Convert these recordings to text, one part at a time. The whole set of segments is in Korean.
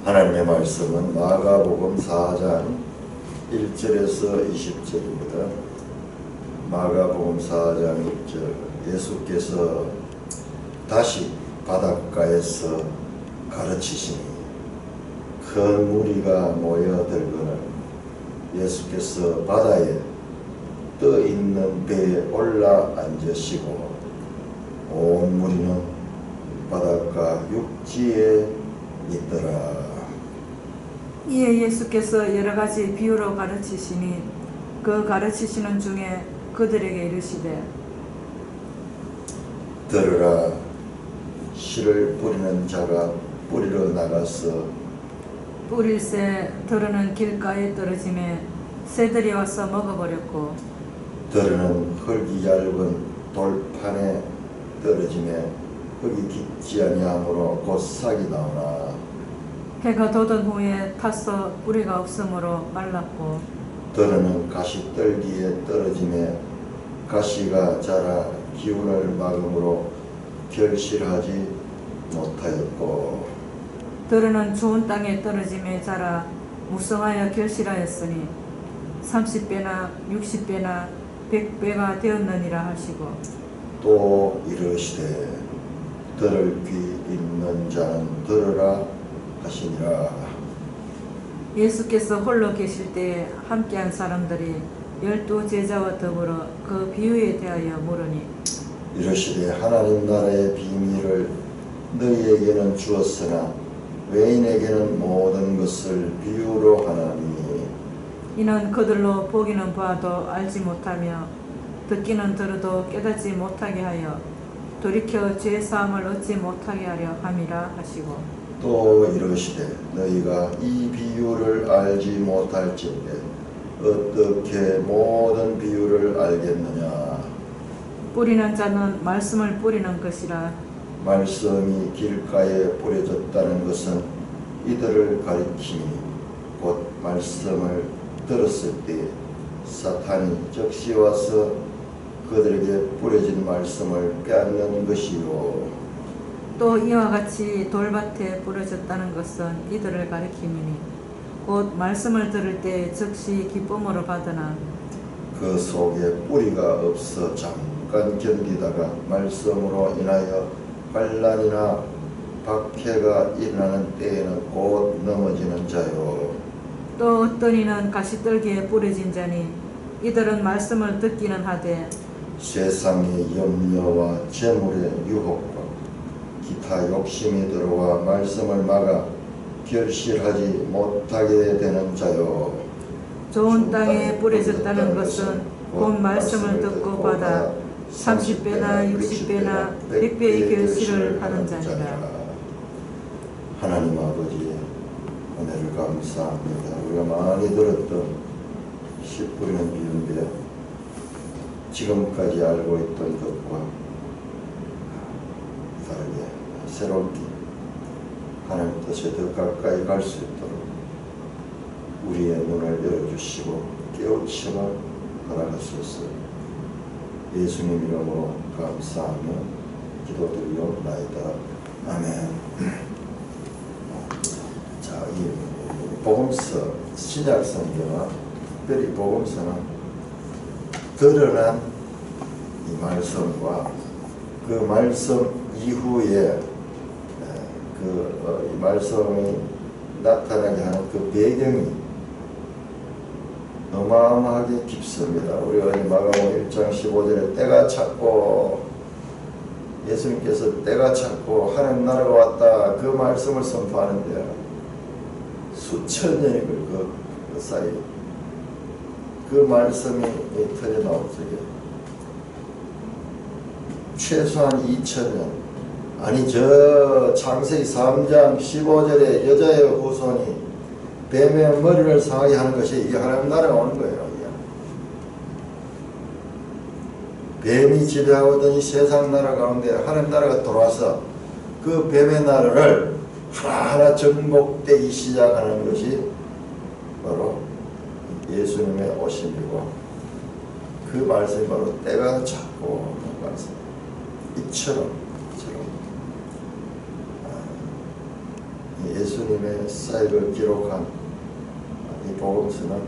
하나님의 말씀은 마가복음 4장 1절에서 20절입니다. 마가복음 4장 1절, 예수께서 다시 바닷가에서 가르치시니 큰 무리가 모여들거늘 예수께서 바다에 떠 있는 배에 올라 앉으시고 온 무리는 바닷가 육지에 있더라. 이에 예수께서 여러 가지 비유로 가르치시니 그 가르치시는 중에 그들에게 이르시되 들으라. 씨를 뿌리는 자가 뿌리러 나가서 뿌릴새 들으는 길가에 떨어짐에 새들이 와서 먹어버렸고 들으는 흙이 얇은 돌판에 떨어짐에 흙이 깊지 아니하므로 곧 싹이 나오나 해가 돋은 후에 타서 뿌리가 없으므로 말랐고 들으는 가시떨기에 떨어짐에 가시가 자라 기운을 막음으로 결실하지 못하였고 들으는 좋은 땅에 떨어짐에 자라 무성하여 결실하였으니 30배나 60배나 100배가 되었느니라 하시고 또 이르시되 들을 귀 있는 자는 들으라 하시니라. 예수께서 홀로 계실 때에 함께한 사람들이 12 제자와 더불어 그 비유에 대하여 물으니 이르시되 하나님 나라의 비밀을 너희에게는 주었으나 외인에게는 모든 것을 비유로 하나니 이는 그들로 보기는 봐도 알지 못하며 듣기는 들어도 깨닫지 못하게 하여 돌이켜 죄사함을 얻지 못하게 하려 함이라 하시고 또 이르시되 너희가 이 비유를 알지 못할진대 어떻게 모든 비유를 알겠느냐. 뿌리는 자는 말씀을 뿌리는 것이라. 말씀이 길가에 뿌려졌다는 것은 이들을 가리키니 곧 말씀을 들었을 때 사탄이 즉시 와서 그들에게 뿌려진 말씀을 빼앗는 것이요. 또 이와 같이 돌밭에 뿌려졌다는 것은 이들을 가리킴이니 곧 말씀을 들을 때 즉시 기쁨으로 받으나 그 속에 뿌리가 없어 잠깐 견디다가 말씀으로 인하여 환난이나 박해가 일어나는 때에는 곧 넘어지는 자요. 또 어떤 이는 가시떨기에 뿌려진 자니 이들은 말씀을 듣기는 하되 세상의 염려와 재물의 유혹과 기타 욕심이 들어와 말씀을 막아 결실하지 못하게 되는 자요. 좋은 땅에 뿌려졌다는 것은 곧 말씀을 듣고 받아 30배나 60배나 100배의 결실을 하는 자니라. 하나님 아버지 은혜를 감사합니다. 우리가 많이 들었던 씨 뿌리는 비유인데 지금까지 알고 있던 것과 다르게 새롭게 하나님 뜻에 더 가까이 갈 수 있도록 우리의 눈을 열어주시고 깨우침을 허락하소서. 예수님 이름으로 감사하며 기도드리옵나이다. 아멘. 자, 이 복음서, 신약 성경은 특별히 복음서는 드러난 이 말씀과 그 말씀 이후에 이 말씀이 나타나게 하는 그 배경이 어마어마하게 깊습니다. 우리가 이 마가복음 1장 15절에 때가 찼고 예수님께서 때가 찼고 하나님 나라가 왔다 그 말씀을 선포하는데 수천 년이 그 사이 그 말씀이 터져 나올 적에 최소한 2000년 아니 저 창세기 3장 15절에 여자의 후손이 뱀의 머리를 상하게 하는 것이 이게 하나님 나라가 오는 거예요. 뱀이 지배하고 있는 이 세상 나라 가운데 하나님 나라가 돌아와서 그 뱀의 나라를 하나하나 정복되기 시작하는 것이 바로 예수님의 오심이고 그 말씀이 바로 때가 찼고 그 말씀 이처럼 예수님의 사역을 기록한 이 복음서는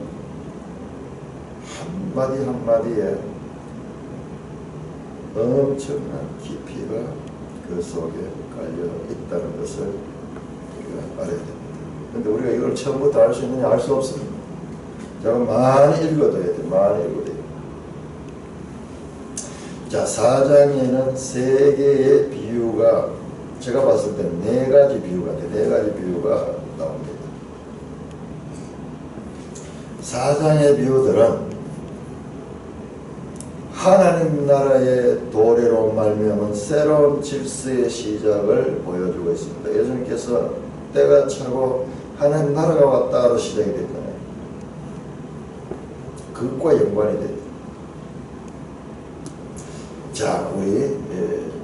한마디 한마디에 엄청난 깊이가 그 속에 깔려 있다는 것을 우리가 알아야 됩니다. 근데 우리가 이걸 처음부터 알 수 있느냐? 알 수 없습니다. 제가 많이 읽어둬야 돼. 많이 읽어둬야 돼. 자, 4장에는 세 개의 비유가, 제가 봤을 때 네 가지 비유가 돼. 네 가지 비유가 나옵니다. 4장의 비유들은 하나님 나라의 도래로 말미암은 새로운 질서의 시작을 보여주고 있습니다. 예수님께서 때가 차고 하나님 나라가 왔다로 시작이 됐잖아요. 그것과 연관이 돼요. 자, 우리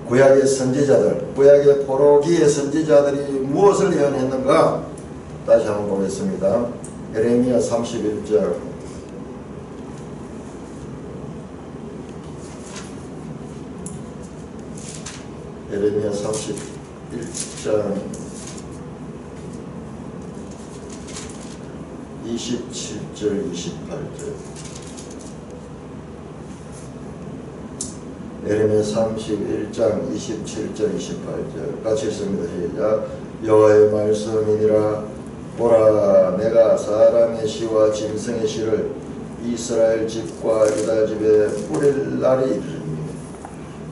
구약의 선지자들, 구약의 포로기의 선지자들이 무엇을 예언했는가? 다시 한번 보겠습니다. 예레미야 31장 예레미야 31장 27절 28절 예레미야 31장 27절 28절 같이 읽습니다. 시작. 여호와의 말씀이니라. 보라, 내가 사람의 시와 짐승의 시를 이스라엘 집과 유다 집에 뿌릴 날이 이르리니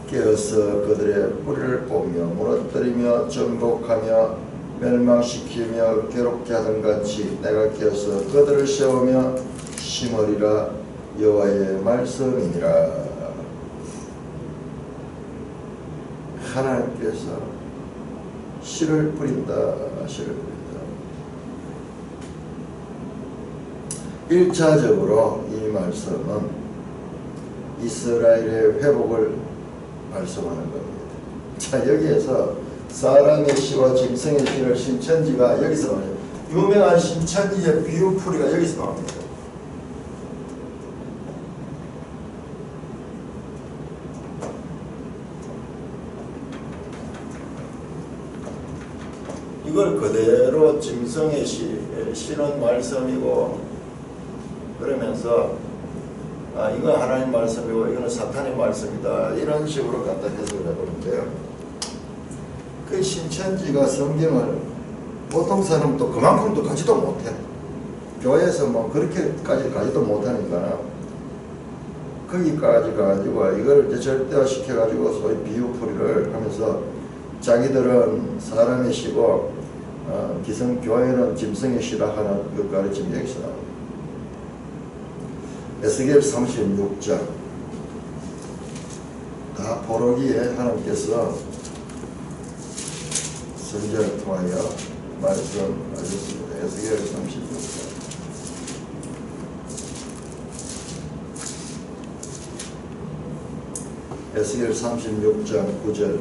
깨어서 그들의 뿌리를 뽑며 무너뜨리며 정복하며 멸망시키며 괴롭게 하던 같이 내가 깨어서 그들을 세우며 심으리라. 여호와의 말씀이니라. 하나님께서 씨를 뿌린다. 씨를 뿌린다. 1차적으로 이 말씀은 이스라엘의 회복을 말씀하는 겁니다. 자, 여기에서 사람의 시와 짐승의 시를 신천지가 여기서 나와요. 유명한 신천지의 비유풀이가 여기서 나옵니다. 이걸 그대로 짐승의 시는 말씀이고 그러면서 이거 하나님 말씀이고 이거는 사탄의 말씀이다 이런 식으로 갖다 해석을 해보는데요. 그 신천지가 성경을 보통 사람은 또 그만큼도 가지도 못해. 교회에서 뭐 그렇게까지 가지도 못하니까 거기까지 가지고 이걸 이제 절대화 시켜가지고 소위 비유풀이를 하면서 자기들은 사람의 시고 기성교회는 짐승의 시라 하는 그 가르침이 여기서 나옵니다. 에스겔 36장 다 포로기에 하나님께서 선지자를 통하여 말씀하셨습니다. 에스겔 36장 에스겔 36장 9절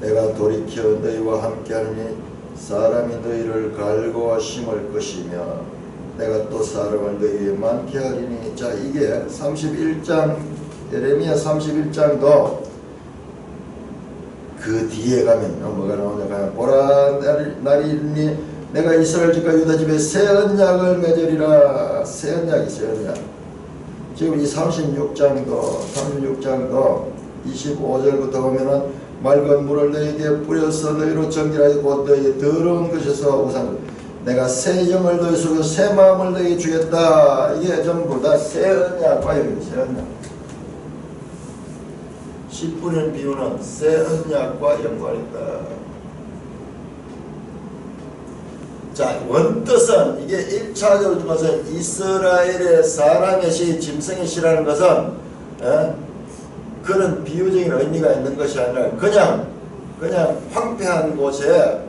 내가 돌이켜 너희와 함께하니 사람이 너희를 갈고 심을 것이며 내가 또 사람을 너희에 많게 하리니. 자, 이게 31장 예레미야 31장도 그 뒤에 가면 뭐가 나오냐. 보라, 날이 있니 내가 이스라엘 집과 유다 집에 새 언약을 맺으리라. 새 언약이 새 언약. 지금 이 36장도 25절부터 보면은 맑은 물을 너희에게 뿌려서 너희로 정결하게 곧 너희 더러운 것에서 우상 내가 새 영을 너희 속에 새 마음을 너희 주겠다. 이게 전부 다 새 언약과 연결. 새 언약. 씨 뿌리는 비유는 새 언약과 연관있다. 자, 원뜻은 이게 1차적으로 준 것은 이스라엘의 사람의 시, 짐승의 시라는 것은 그런 비유적인 의미가 있는 것이 아니라 그냥 황폐한 곳에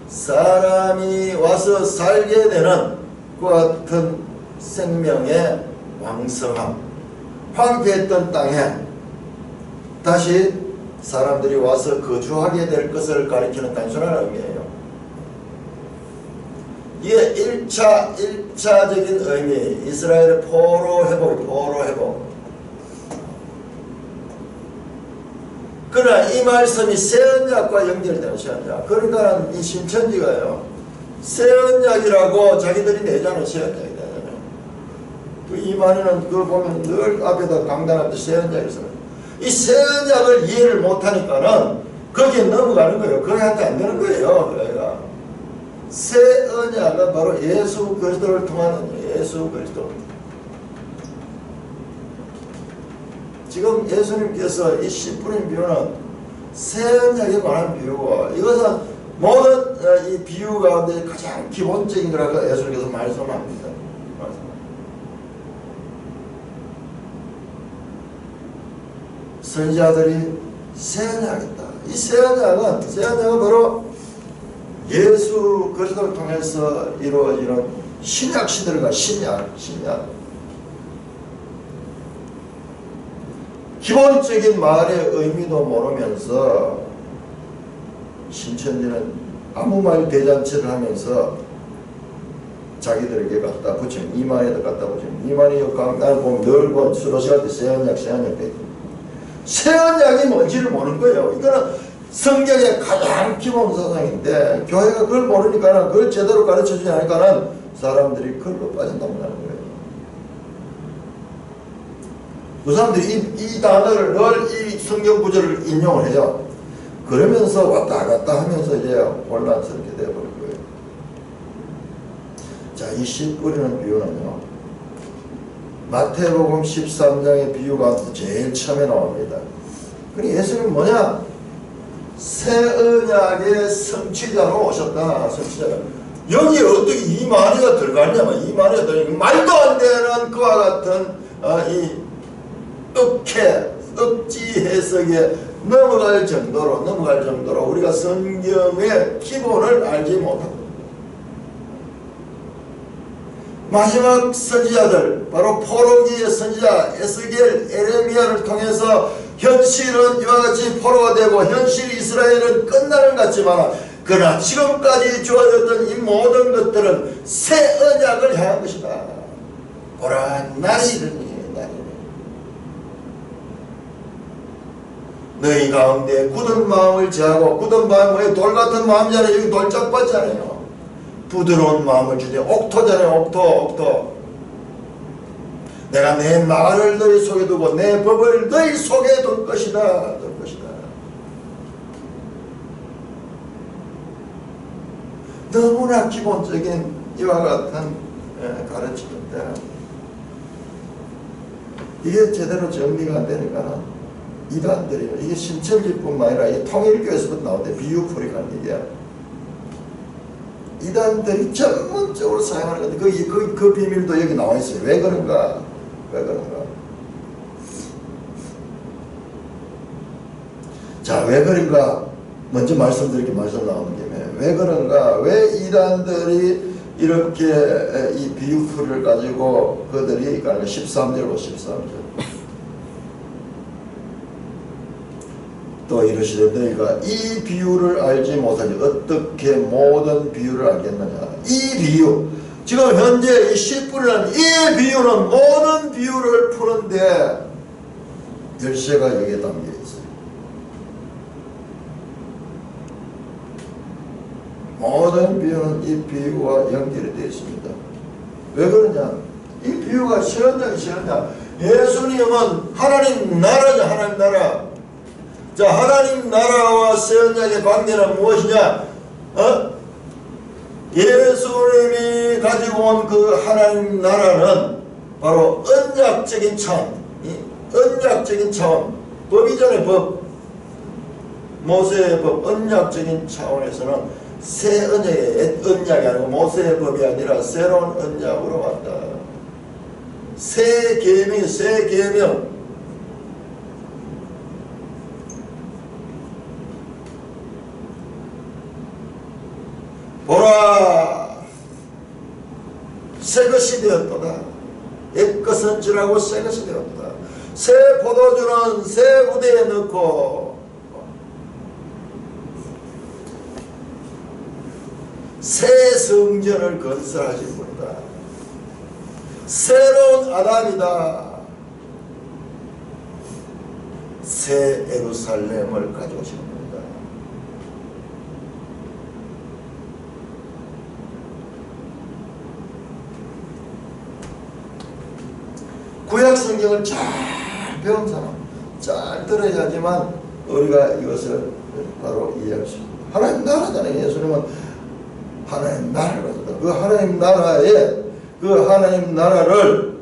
사람이 와서 살게 되는 그 같은 생명의 왕성함, 황폐했던 땅에 다시 사람들이 와서 거주하게 될 것을 가리키는 단순한 의미예요. 이게 1차적인 의미, 이스라엘의 포로 회복. 그러나 이 말씀이 새 언약과 연결되는 새 언약. 그러니까 이 신천지가요, 새 언약이라고 자기들이 내자는 새 언약이 되잖아요. 그 이만희는 그걸 보면 늘 앞에다 강단할 때 새 언약이 있어요. 이 새 언약을 이해를 못하니까는 거기에 넘어가는 거예요. 거기한테 안 되는 거예요. 그러니까 새 언약은 바로 예수 그리스도를 통하는 예수 그리스도. 지금 예수님께서 이 씨 뿌린 비유는 새 언약에 관한 비유고, 이것은 모든 이 비유 가운데 가장 기본적인 거라고 예수님께서 말씀합니다. 선지자들이 새 언약이다. 이 새 언약은 바로 예수 그리스도를 통해서 이루어지는 신약 시대가 신약. 기본적인 말의 의미도 모르면서 신천지는 아무 말 대잔치를 하면서 자기들에게 갖다 붙이면 이만희도 갖다 붙이면 이만희 강단을 보면 늘 본 수로 시간 때 새 언약 새 언약이 뭔지를 모르는 거예요. 이거는 성경의 가장 기본 사상인데 교회가 그걸 모르니까 그걸 제대로 가르쳐주지 않으니까 사람들이 그걸로 빠진다고 하는 거예요. 그 사람들이 이 단어를 늘 이 성경 구절을 인용을 해요. 그러면서 왔다 갔다 하면서 이제 혼란스럽게 되어버린 거예요. 자, 이 씨 뿌리는 비유는요, 마태복음 13장의 비유 가운데 제일 처음에 나옵니다. 그러니까 예수님은 뭐냐? 새 언약의 성취자로 오셨다. 성취자가. 여기에 어떻게 이만희가 들어가냐면, 이만희가 들어가냐, 말도 안 되는 그와 같은 이 억지 해석에 넘어갈 정도로 우리가 성경의 기본을 알지 못합니다. 마지막 선지자들, 바로 포로기의 선지자 에스겔, 에레미야를 통해서 현실은 이와 같이 포로가 되고 현실 이스라엘은 끝나는 것 같지만, 그러나 지금까지 주어졌던 이 모든 것들은 새 언약을 향한 것이다. 보라, 날이 이르니. 너희 가운데 굳은 마음을 제하고, 굳은 마음에 돌 같은 마음이잖아요. 여기 돌짝밭잖아요. 부드러운 마음을 주되, 옥토잖아요. 옥토. 내가 내 말을 너희 속에 두고 내 법을 너희 속에 둘 것이다. 너무나 기본적인 이와 같은 가르침인데, 이게 제대로 정리가 안 되니까 이단들이요, 이게 신천지뿐만 아니라 이 통일교에서부터 나오는데 비유풀이라는 얘기야. 이단들이 전문적으로 사용하는 건데 그 비밀도 여기 나와 있어요. 왜 그런가? 자, 왜 그런가? 먼저 말씀드리게 말씀 나오는 김에 왜 그런가? 왜 이단들이 이렇게 이 비유풀을 가지고 그들이 13절로 13절 또 이르시되 너희가 이 비유를 알지 못하지 어떻게 모든 비유를 알겠느냐. 이 비유, 지금 현재 이 씨뿌리라는 이 비유는 모든 비유를 푸는데 열쇠가 여기에 담겨 있어요. 모든 비유는 이 비유와 연결이 되어 있습니다. 왜 그러냐? 이 비유가 시원하냐. 예수님은 하나님 나라죠. 하나님 나라. 자, 하나님 나라와 새 언약의 관계는 무엇이냐? 예수님이 가지고 온 그 하나님 나라는 바로 언약적인 차원, 법이잖아요. 법. 모세의 법, 언약적인 차원에서는 새 언약이 아니고 모세의 법이 아니라 새로운 언약으로 왔다. 새 계명. 보라, 새 것이 되었도다. 옛것은 지나고 새 것이 되었도다. 새 포도주는 새 부대에 넣고 새 성전을 건설하신 분이다. 새로운 아담이다. 새 예루살렘을 가져오시는 겁니다. 구약 성경을 잘 배운 사람, 잘 들어야지만 우리가 이것을 바로 이해할 수 있습니다. 하나님 나라잖아요. 예수님은 하나님 나라를 가졌다. 그 하나님 나라에 그 하나님 나라를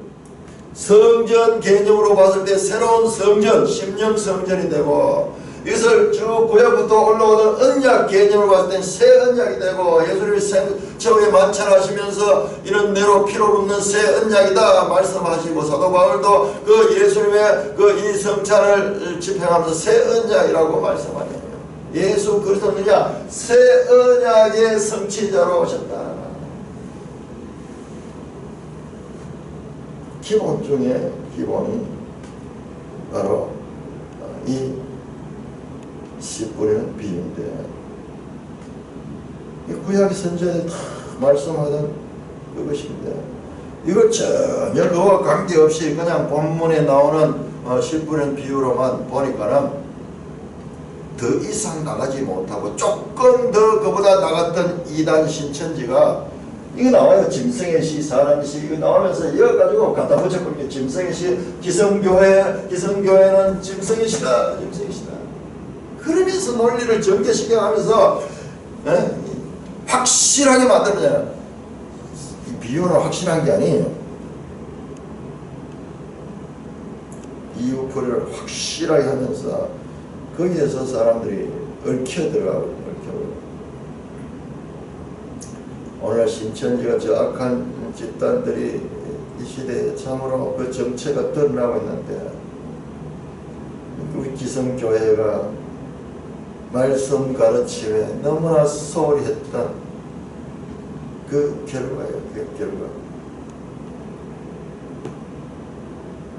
성전 개념으로 봤을 때 새로운 성전, 심령 성전이 되고, 이것을 쭉 구약부터 올라오던 언약 개념으로 봤을 때 새 언약이 되고, 예수님이 최후에 만찬하시면서 이런 내로 피로 붓는 새 언약이다 말씀하시고, 사도 바울도 그 예수님의 그 이 성찬을 집행하면서 새 언약이라고 말씀하네요. 예수 그리스도는야 새 언약의 성취자로 오셨다. 기본 중에 기본이 바로 이 씨 뿌리는 비유인데, 이 구약 선지자들이 다 말씀하던 그것인데, 이걸 전혀 그와 관계없이 그냥 본문에 나오는 씨 뿌리는 비유로만 보니까는 더 이상 나가지 못하고, 조금 더 그보다 나갔던 이단 신천지가 이거 나와요. 짐승의 시, 사람의 시, 이거 나오면서 이거 가지고 갖다 붙였거든요. 짐승의 시, 기성교회는 짐승의 시다, 짐승의 시다. 그러면서 논리를 전개시켜가면서 확실하게 만들어내요. 이 비유는 확실한 게 아니에요. 이유풀이를 확실하게 하면서 거기에서 사람들이 얽혀 들어가고, 오늘 신천지가 저 악한 집단들이 이 시대에 참으로 그 정체가 드러나고 있는데, 우리 기성교회가 말씀 가르침에 너무나 소홀히 했던 그 결과예요. 그 결과.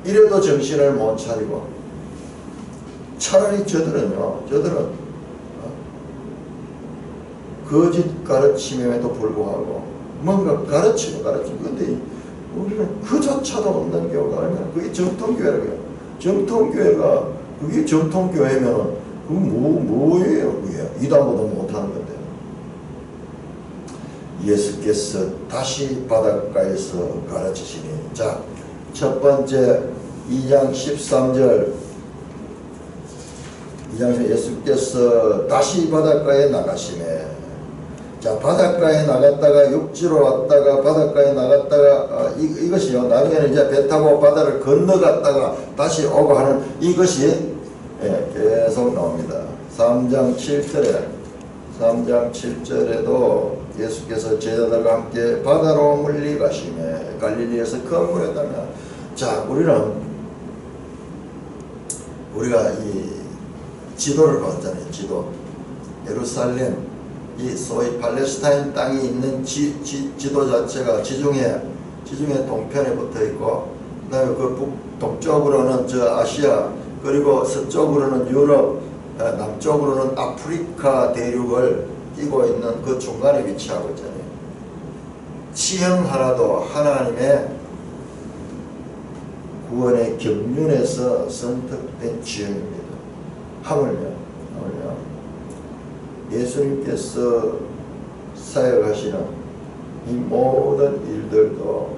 이래도 정신을 못 차리고, 차라리 저들은 거짓 가르침에도 불구하고 뭔가 가르치고 근데 우리는 그조차도 없는 경우가 얼마나, 그게 정통교회라고 해요. 정통교회가, 그게 정통교회면은 그게 뭐예요? 그게 이단보다 못하는 건데. 예수께서 다시 바닷가에서 가르치시니, 자, 첫 번째 2장 13절, 2장에서 예수께서 다시 바닷가에 나가시네. 자, 바닷가에 나갔다가 육지로 왔다가 바닷가에 나갔다가 이것이요, 나중에는 이제 배 타고 바다를 건너갔다가 다시 오고 하는 이것이 계속 나옵니다. 3장 7절에도 예수께서 제자들과 함께 바다로 물리가시매 갈릴리에서 큰 물에 따라. 자, 우리가 이 지도를 봤잖아요. 지도. 예루살렘, 이 소위 팔레스타인 땅이 있는 지도 자체가 지중해 동편에 붙어 있고, 그 다음에 그 동쪽으로는 저 아시아, 그리고 서쪽으로는 유럽, 남쪽으로는 아프리카 대륙을 끼고 있는 그 중간에 위치하고 있잖아요. 지형 하나도 하나님의 구원의 경륜에서 선택된 지형입니다. 하물며 예수님께서 사역하시는 이 모든 일들도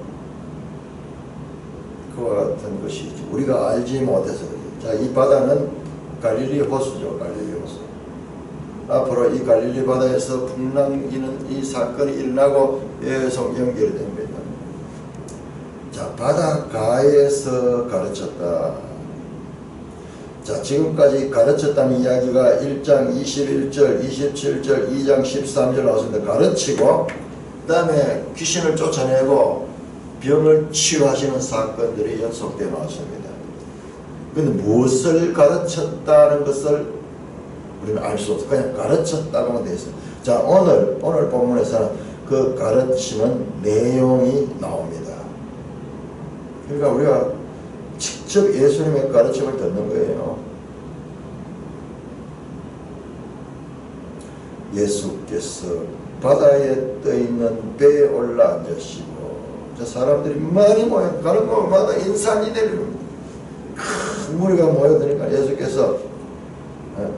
그와 같은 것이지 우리가 알지 못해서 그래요. 자, 이 바다는 갈릴리 호수죠. 갈릴리 호수. 앞으로 이 갈릴리 바다에서 풍랑이는 이 사건이 일어나고 계속 연결이 됩니다. 자, 바닷가에서 가르쳤다. 자, 지금까지 가르쳤다는 이야기가 1장 21절, 27절, 2장 13절 나왔습니다. 가르치고, 그 다음에 귀신을 쫓아내고 병을 치유하시는 사건들이 연속되어 나왔습니다. 그런데 무엇을 가르쳤다는 것을 우리는 알 수 없어요. 그냥 가르쳤다고만 되어 있어요. 자, 오늘 본문에서는 그 가르치는 내용이 나옵니다. 그러니까 우리가 직접 예수님의 가르침을 듣는 거예요. 예수께서 바다에 떠있는 배에 올라 앉으시고, 저 사람들이 많이 모여 가는 곳마다 인산이 내립니다. 큰 큰 무리가 모여드니까 예수께서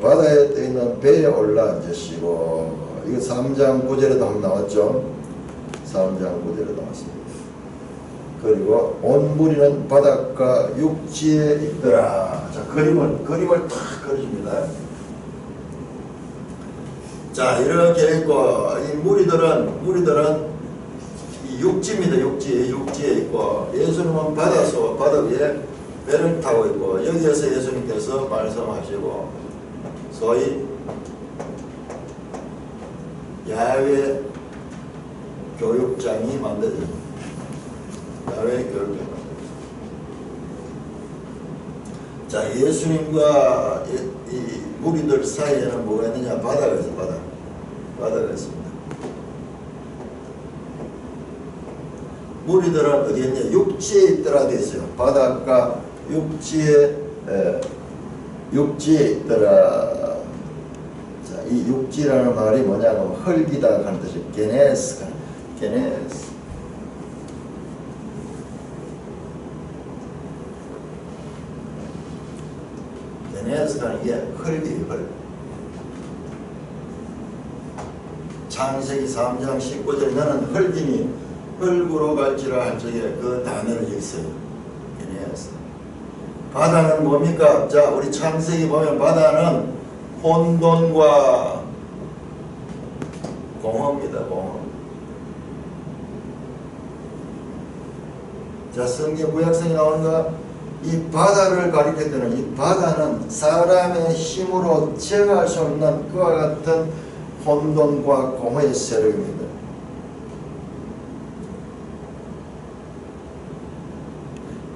바다에 떠 있는 배에 올라앉으시고, 이거 3장 9절에도 한번 나왔죠. 3장 9절에 나왔습니다. 그리고 온 무리는 바닷가 육지에 있더라. 자, 그림을 탁 그려줍니다. 자, 이렇게 있고, 이 무리들은 이 육지입니다. 육지에 있고, 예수님은 바다 위에 배를 타고 있고, 여기에서 예수님께서 말씀하시고, 소위 야외 교육장이 만들어집니다. 야외 교육장. 자, 예수님과 이 무리들 사이에는 뭐가 있느냐? 바다가 있어, 바다가 있습니다. 무리들은 어디 있냐? 육지에 있더라 돼 있어요. 바닷가 육지에 있더라. 자, 이 육지라는 말이 뭐냐면 흙이다 하는 뜻이 게네스. 게네스라는 게 흙이에요, 흙. 창세기 3장 19절에 너는 흙이니 흙으로 갈지라 할 적에 그 단어를 여기 써요. 게네스. 바다는 뭡니까? 자, 우리 창세기 보면 바다는 혼돈과 공허입니다. 공허. 자, 성경 구약성이 나오는가? 이 바다를 가리켜주는 이 바다는 사람의 힘으로 제어할 수 없는 그와 같은 혼돈과 공허의 세력입니다.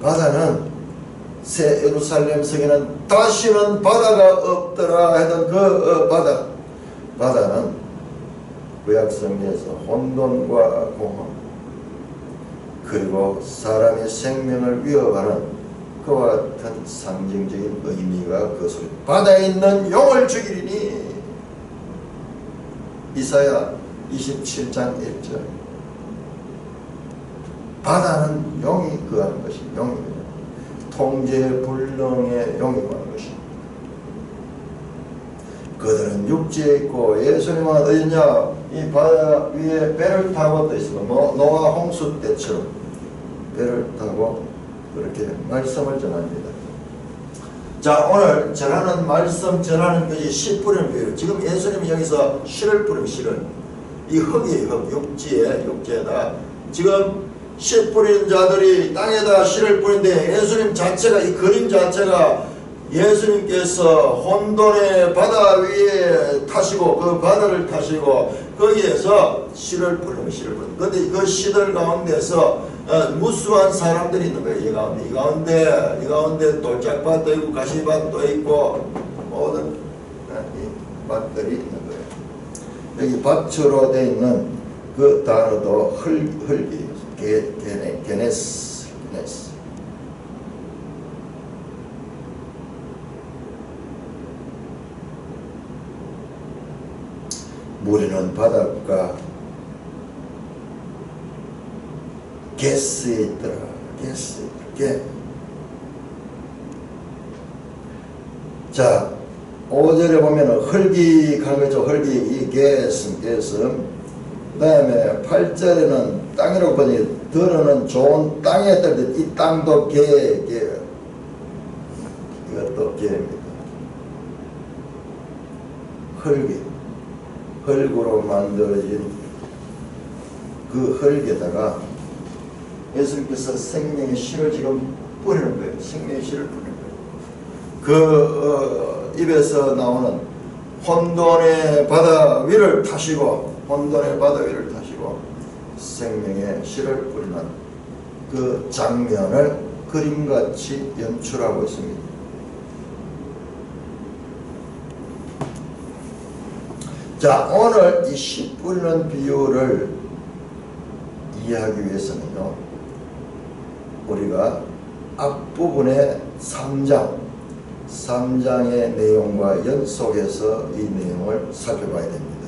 바다는 새 예루살렘 성에는 다시는 바다가 없더라 하던 그 바다는 구약성에서 혼돈과 공허 그리고 사람의 생명을 위협하는 그와 같은 상징적인 의미가 그 속에 바다에 있는 용을 죽이리니 이사야 27장 1절. 바다는 용이 거하는 것이 용입니다. 통제불능의 용이 거하는 것입니다. 그들은 육지에 있고 예수님은 어디냐? 이 바다 위에 배를 타고 떠 있습니다. 노아 홍수 때처럼 배를 타고 그렇게 말씀을 전합니다. 자, 오늘 전하는 말씀 전하는 것이 씨 뿌리는 비유. 지금 예수님이 여기서 씨를 뿌리면 씨를 이 흙이에요. 흙. 육지에다 지금 씨 뿌리는 자들이 땅에다 씨를 뿌리는데 예수님 자체가 이 그림 자체가 예수님께서 혼돈의 바다 위에 타시고 그 바다를 타시고 거기에서 씨를 뿌리는 그런데 그 씨들 가운데서 무수한 사람들이 있는 거예요. 이 가운데 돌짝밭도 있고 가시밭도 있고 모든 이 밭들이 있는 거예요. 여기 밭으로 되어 있는 그 단어도 흙이에요. 게네스. 무리는 바닷가 게스에 있더라. 게. 자, 5절에 보면은 흙이 가는 거죠. 흙이 이 게스. 그 다음에 8절에는 땅이라고 보니 들어는 좋은 땅에 떨듯 이 땅도 게. 이것도 게입니다. 흙으로 만들어진 그 흙에다가 예수님께서 생명의 씨를 지금 뿌리는 거예요. 생명의 씨를 뿌리는 거예요. 그 입에서 나오는 혼돈의 바다 위를 타시고 생명의 씨를 뿌리는 그 장면을 그림같이 연출하고 있습니다. 자, 오늘 이 씨 뿌리는 비유를 이해하기 위해서는요, 우리가 앞부분의 3장의 내용과 연속해서 이 내용을 살펴봐야 됩니다.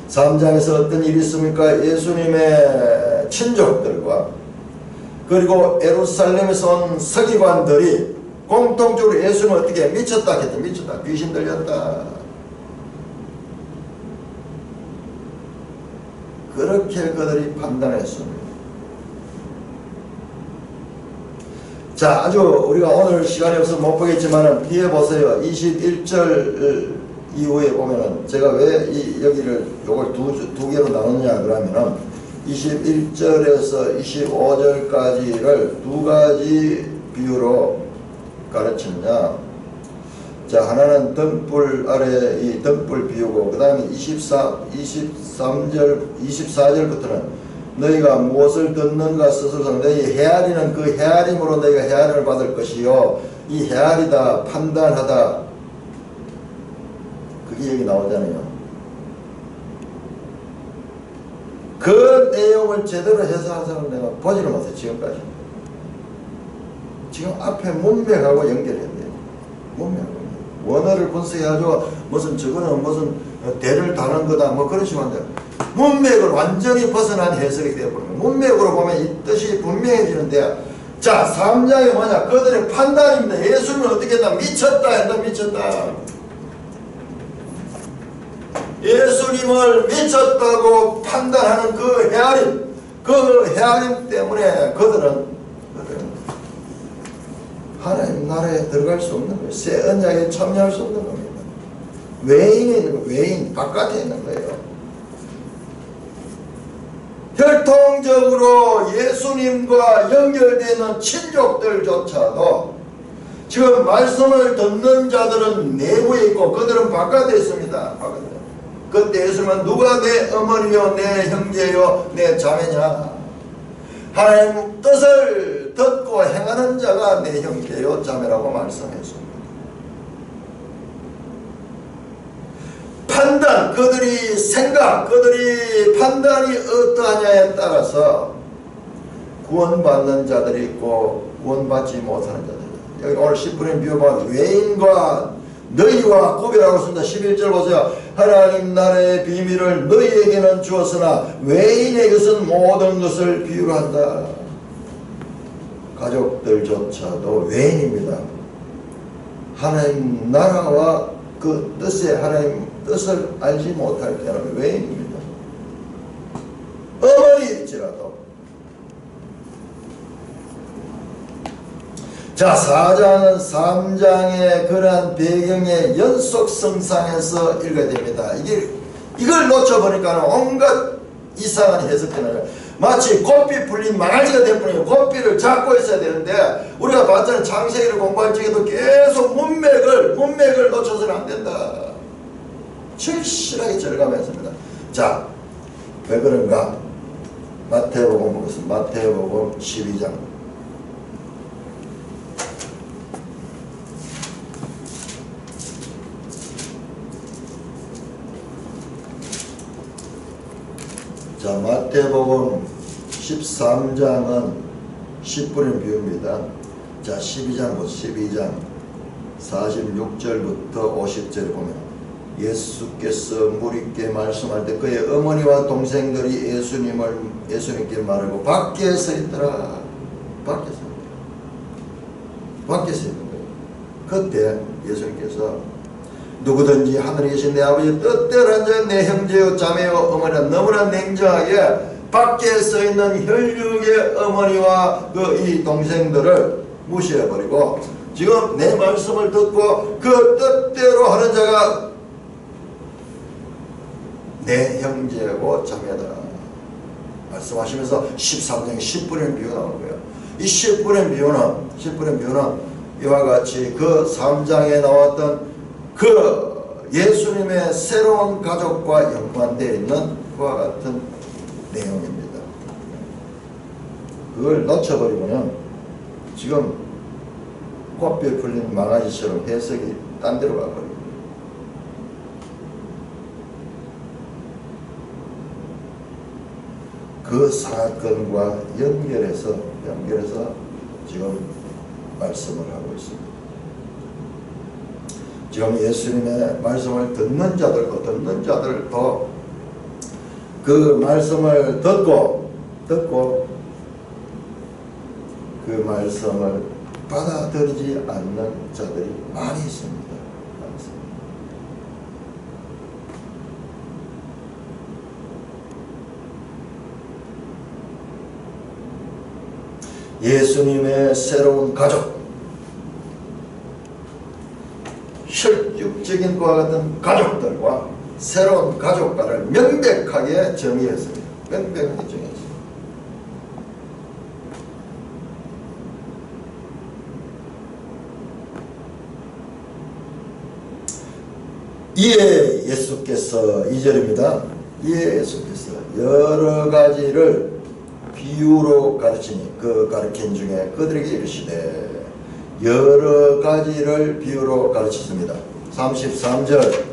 3장에서 어떤 일이 있습니까? 예수님의 친족들과 그리고 예루살렘에서 온 서기관들이 공통적으로 예수는 어떻게 미쳤다 했다. 미쳤다. 귀신 들렸다. 그렇게 그들이 판단했습니다. 자, 아주 우리가 오늘 시간이 없어서 못 보겠지만 뒤에 보세요. 21절 이후에 보면은 제가 왜 여기를 요걸 두 개로 나누냐 그러면은 21절에서 25절까지를 두 가지 비유로 가르치느냐. 자, 하나는 등불 아래 이 등불 비유고, 그 다음에 24절부터는 너희가 무엇을 듣는가 스스로 너희 헤아리는 그 헤아림으로 너희가 헤아림을 받을 것이요. 이 헤아리다, 판단하다, 그게 여기 나오잖아요. 그 내용을 제대로 해석한 사람은 내가 보지를 못해 지금까지. 지금 앞에 문맥하고 연결했네요. 문맥하고. 원어를 분석해가지고 무슨 저거는 무슨 대를 다는 거다 뭐 그런 식으로 한다. 문맥을 완전히 벗어난 해석이 되어버립니다. 문맥으로 보면 이 뜻이 분명해지는데, 자 3장이 뭐냐. 그들의 판단입니다. 예수님은 어떻게 했다. 미쳤다 했다. 미쳤다. 예수님을 미쳤다고 판단하는 그 헤아림 때문에 그들은 하나님 나라에 들어갈 수 없는 거예요. 새 언약에 참여할 수 없는 겁니다. 외인에 있는 거예요. 외인 바깥에 있는 거예요. 혈통적으로 예수님과 연결되는 친족들조차도 지금 말씀을 듣는 자들은 내부에 있고 그들은 바깥에 있습니다. 그때 예수님은 누가 내 어머니요 내 형제요 내 자매냐. 하나님 뜻을 듣고 행하는 자가 내 형제요 자매라고 말씀했습니다. 판단, 그들이 생각, 그들이 판단이 어떠하냐에 따라서 구원받는 자들이 있고 구원받지 못하는 자들이 있다. 여기 오늘 10분의 비유가 외인과 너희와 구별하고 있습니다. 11절 보세요. 하나님 나라의 비밀을 너희에게는 주었으나 외인에게는 모든 것을 비유로 한다. 가족들조차도 외인입니다. 하나님 나라와 그 뜻에 하나님 뜻을 알지 못할 때는 외인입니다. 어머니일지라도. 자, 4장은 3장의 그러한 배경의 연속성상에서 읽어야 됩니다. 이걸 놓쳐보니까 온갖 이상한 해석되는, 마치 고삐 풀린 망아지가 되어버리면 고삐를 잡고 있어야 되는데, 우리가 봤잖아요. 창세기를 공부할 적에도 계속 문맥을 놓쳐서는 안 된다. 절실하게 절감했습니다. 자, 왜 그런가? 마태복음 보겠습니다. 마태복음 12장. 자, 마태복음 13장은 10분의 비유입니다. 자, 12장 46절부터 50절에 보면 예수께서 무리께 말씀할 때 그의 어머니와 동생들이 예수님께 말하고 밖에 서 있더라. 밖에 서 있는 거예요. 그때 예수님께서 누구든지 하늘에 계신 내 아버지 뜻대로 한 자는 내 형제요 자매요 어머니라 너무나 냉정하게 밖에 서 있는 혈육의 어머니와 이 동생들을 무시해버리고 지금 내 말씀을 듣고 그 뜻대로 하는 자가 내 형제고 자매다 말씀하시면서 13장에 10분의 비유 나오는 거예요. 이 10분의 비유는 이와 같이 그 3장에 나왔던 그 예수님의 새로운 가족과 연관되어 있는 그와 같은 내용입니다. 그걸 놓쳐버리면 지금 꽃뼈 풀린 망아지처럼 해석이 딴 데로 가버립니다. 그 사건과 연결해서 지금 말씀을 하고 있습니다. 지금 예수님의 말씀을 듣는 자들도 그 말씀을 듣고 그 말씀을 받아들이지 않는 자들이 많이 있습니다. 예수님의 새로운 가족, 혈육적인 그와 같은 가족들과 새로운 가족과를 명백하게 정의했습니다. 명백하게 정의했습니다. 이에 예수께서 2절입니다. 이에 예수께서 여러 가지를 비유로 가르치니 그 가르친 중에 그들에게 이르시되 여러 가지를 비유로 가르치십니다. 33절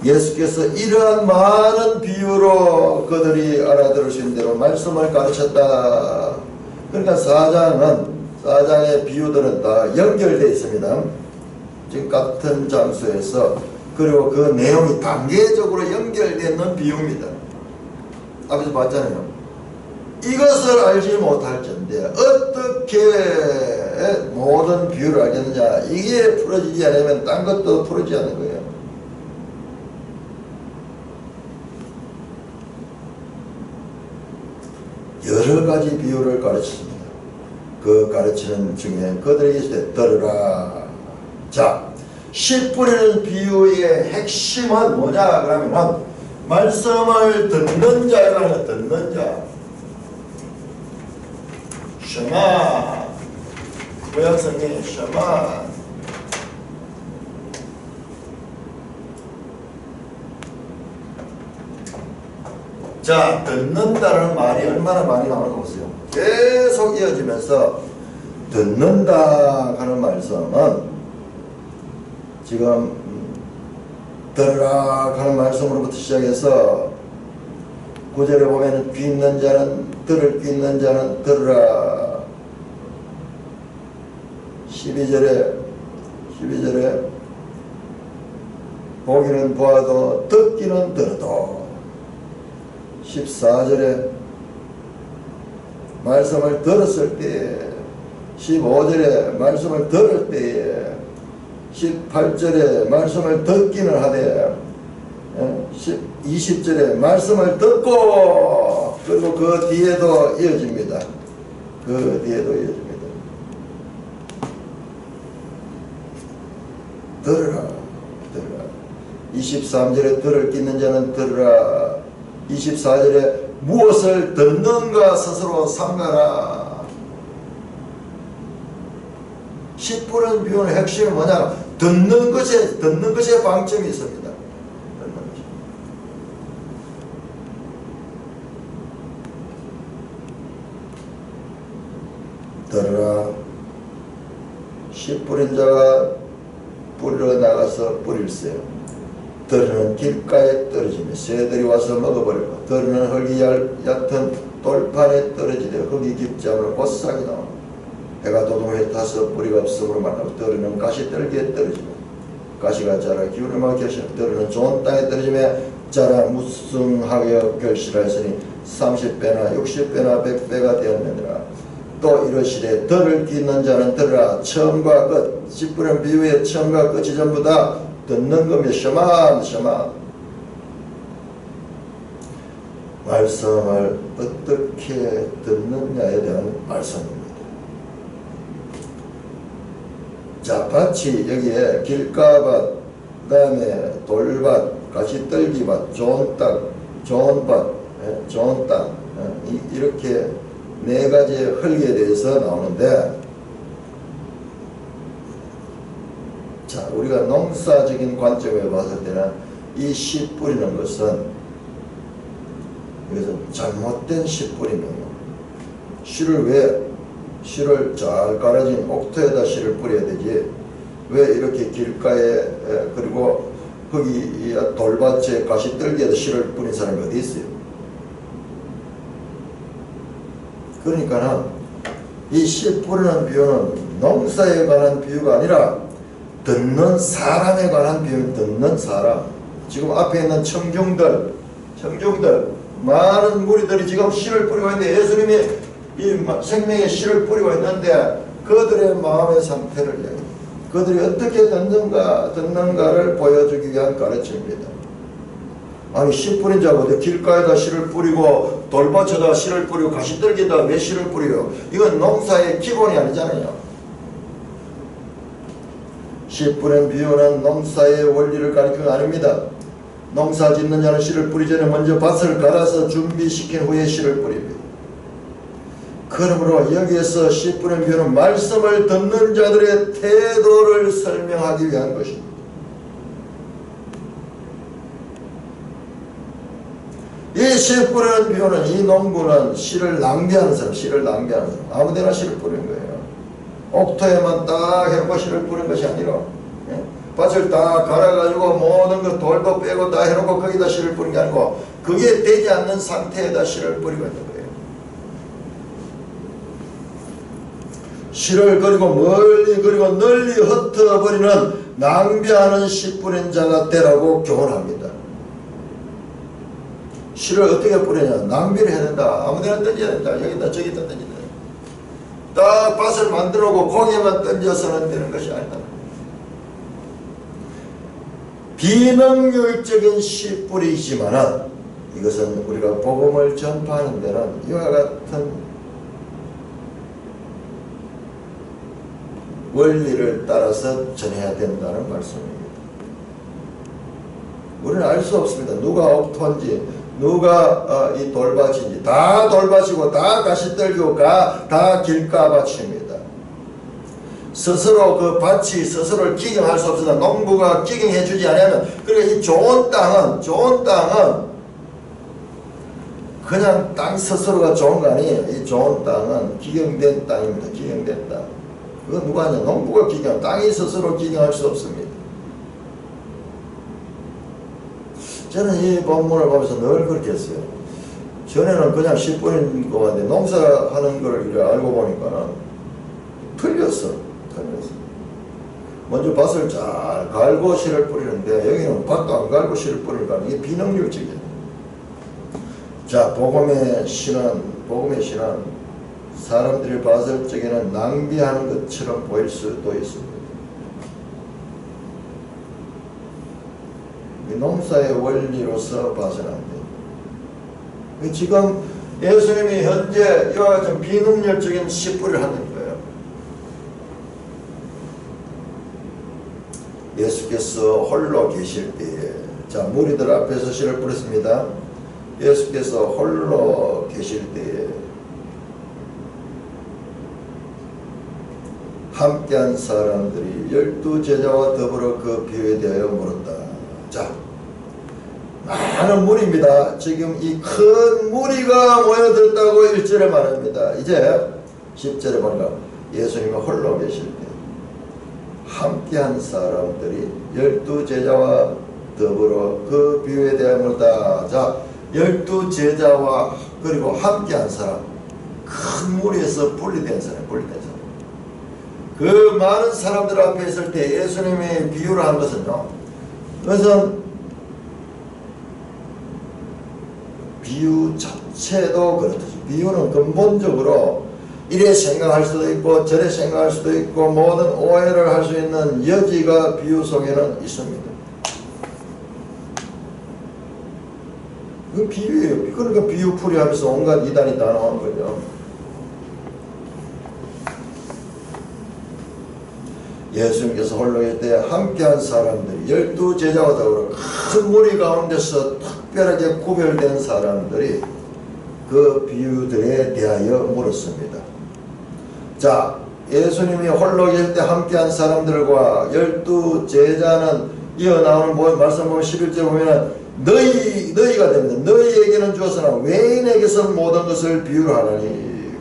예수께서 이러한 많은 비유로 그들이 알아들을 수 있는 대로 말씀을 가르쳤다. 그러니까 사장의 비유들은 다 연결되어 있습니다. 지금 같은 장소에서 그리고 그 내용이 단계적으로 연결되는 비유입니다. 앞에서 봤잖아요. 이것을 알지 못할진데 어떻게 모든 비유를 알겠느냐. 이게 풀어지지 않으면 딴 것도 풀어지지 않는 거예요. 여러 가지 비유를 가르쳤습니다. 그 가르치는 중에 그들에게 이르시되 들으라. 자, 씨 뿌리는 비유의 핵심은 뭐냐 그러면 말씀을 듣는 자가 듣는 자. 셔마. 구약성경의 셔마. 자, 듣는다는 말이 얼마나 많이 나오는가 보세요. 계속 이어지면서 듣는다 하는 말씀은 지금 들으라 하는 말씀으로부터 시작해서 9절에 보면 귀 있는 자는 들을 귀 있는 자는 들으라. 12절에 보기는 보아도 듣기는 들어도 14절에 말씀을 들었을 때에 15절에 말씀을 들을 때에 18절에 말씀을 듣기는 하되 20절에 말씀을 듣고 그리고 그 뒤에도 이어집니다. 그 뒤에도 이어집니다. 들으라. 23절에 들을 끼는 자는 들으라. 24절에 무엇을 듣는가 스스로 삼가라. 씨 뿌리는 비유의 핵심이 뭐냐? 듣는 것에 방점이 있습니다. 들으라. 씨 뿌린 자가 뿌리러 나가서 뿌릴세요. 들으는 길가에 떨어지며 새들이 와서 먹어버리고 들으는 흙이 얕은 돌판에 떨어지되 흙이 깊지 않으므로 곧 싹이 나오고 해가 도동에 타서 뿌리가 없으므로 말하고 들으는 가시떨기에 떨어지며 가시가 자라 기운을 막게 하시며 들으는 좋은 땅에 떨어지며 자라 무성하여 결실하였으니 30배나 60배나 100배가 되었느니라. 또 이러시되 들을 귀 있는 자는 들으라. 처음과 끝, 씨 뿌린 비유의 처음과 끝이 전부 다 듣는 겁니다. 셔마. 말씀을 어떻게 듣느냐에 대한 말씀입니다. 자, 밭이 여기에 길가밭, 그 다음에 돌밭, 가시떨기밭, 좋은 땅, 좋은 밭, 좋은 땅, 이렇게 네 가지의 흙에 대해서 나오는데, 자, 우리가 농사적인 관점에 봤을 때는 이 씨 뿌리는 것은 이것은 잘못된 씨 뿌림이에요. 씨를 잘 갈아진 옥토에다 씨를 뿌려야 되지 왜 이렇게 길가에 그리고 거기 돌밭에 가시떨기에다 씨를 뿌린 사람이 어디 있어요? 그러니까는 이 씨 뿌리는 비유는 농사에 관한 비유가 아니라 듣는 사람에 관한 비유는 듣는 사람. 지금 앞에 있는 청중들 많은 무리들이 지금 씨를 뿌리고 있는데 예수님이 이 생명의 씨를 뿌리고 있는데 그들의 마음의 상태를 그들이 어떻게 듣는가를 보여주기 위한 가르침입니다. 아니 씨 뿌린 자가 어디 길가에다 씨를 뿌리고 돌밭에다 씨를 뿌리고 가시떨기에다 왜 씨를 뿌려요? 이건 농사의 기본이 아니잖아요. 씨 뿌린 비유는 농사의 원리를 가리키는 거 아닙니다. 농사 짓는 자는 씨를 뿌리기 전에 먼저 밭을 갈아서 준비시킨 후에 씨를 뿌립니다. 그러므로 여기에서 씨 뿌린 비유는 말씀을 듣는 자들의 태도를 설명하기 위한 것입니다. 이 씨 뿌리는 비유는 이 농부는 씨를 낭비하는 사람, 아무데나 씨를 뿌리는 거예요. 옥토에만 딱 해놓고 씨를 뿌린 것이 아니라 밭을 다 갈아가지고 모든 거 돌도 빼고 다 해놓고 거기다 씨를 뿌린 게 아니고 그게 되지 않는 상태에다 씨를 뿌리고 있는 거예요. 씨를 그리고 멀리 그리고 널리 흩어버리는 낭비하는 씨 뿌린 자가 되라고 교훈합니다. 씨를 어떻게 뿌리냐? 낭비를 해야 된다. 아무데나 던져야 된다. 여기다 저기다 던져야 된다. 딱 밭을 만들어 놓고 거기에만 던져서는 되는 것이 아니다. 비능률적인 씨 뿌리이지만은 이것은 우리가 복음을 전파하는 데는 이와 같은 원리를 따라서 전해야 된다는 말씀입니다. 우리는 알 수 없습니다. 누가 옥토인지 누가 이 돌밭인지 다 돌밭이고 다 가시떨기고 다 길가밭입니다. 스스로 그 밭이 스스로를 기경할 수 없으나 농부가 기경해 주지 않으면 그러니까 이 좋은 땅은 그냥 땅 스스로가 좋은 거 아니에요. 이 좋은 땅은 기경된 땅입니다. 기경된 땅. 그건 누가 하냐? 농부가 기경, 땅이 스스로 기경할 수 없습니다. 저는 이 본문을 보면서 늘 그렇게 했어요. 전에는 그냥 씨 뿌린 거 같은데 농사하는 걸 이렇게 알고 보니까는 틀렸어. 먼저 밭을 잘 갈고 씨를 뿌리는데 여기는 밭도 안 갈고 씨를 뿌리니까 이게 비능률적이에요. 자, 복음의 신은 사람들이 봤을 적에는 낭비하는 것처럼 보일 수도 있습니다. 농사의 원리로서 봐서는 안 돼요. 지금 예수님이 현재 이와 같은 비능률적인 씨 뿌리를 하는 거예요. 예수께서 홀로 계실 때에, 자, 무리들 앞에서 씨를 뿌렸습니다. 예수께서 홀로 계실 때에 함께한 사람들이 12제자와 더불어 그 비유에 대하여 물었다. 자, 많은 무리입니다. 지금 이 큰 무리가 모여들었다고 1절에 말합니다. 이제 10절에 보니까 예수님이 홀로 계실 때 함께한 사람들이 12제자와 더불어 그 비유에 대하여 물었다. 자, 12제자와 그리고 함께한 사람, 큰 무리에서 분리된 사람. 그 많은 사람들 앞에 있을 때 예수님이 비유를 한 것은요, 그것은 비유 자체도 그렇듯이 비유는 근본적으로 이래 생각할 수도 있고 저래 생각할 수도 있고 모든 오해를 할 수 있는 여지가 비유 속에는 있습니다. 그 비유예요. 그러니까 비유풀이 하면서 온갖 이단이 다 나오는 거죠. 예수님께서 홀로 계실 때 함께한 사람들이 12제자와 더불어 큰 무리 가운데서 특별하게 구별된 사람들이 그 비유들에 대하여 물었습니다. 자, 예수님이 홀로 계실 때 함께한 사람들과 12제자는 이어나오는 말씀 보면 11절 보면 너희가 됩니다. 너희에게는 주었으나 외인에게서 모든 것을 비유로 하나니.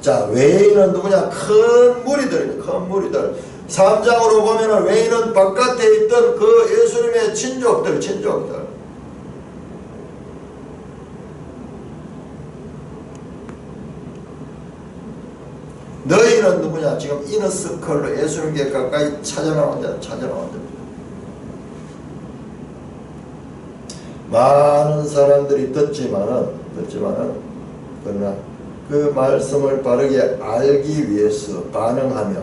자, 외인은 누구냐? 큰 무리들입니다. 큰 무리들. 3장으로 보면은 외인은 바깥에 있던 그 예수님의 친족들. 너희는 누구냐? 지금 이너서클로 예수님께 가까이 찾아나온 자. 많은 사람들이 듣지만은 그러나 그 말씀을 바르게 알기 위해서 반응하며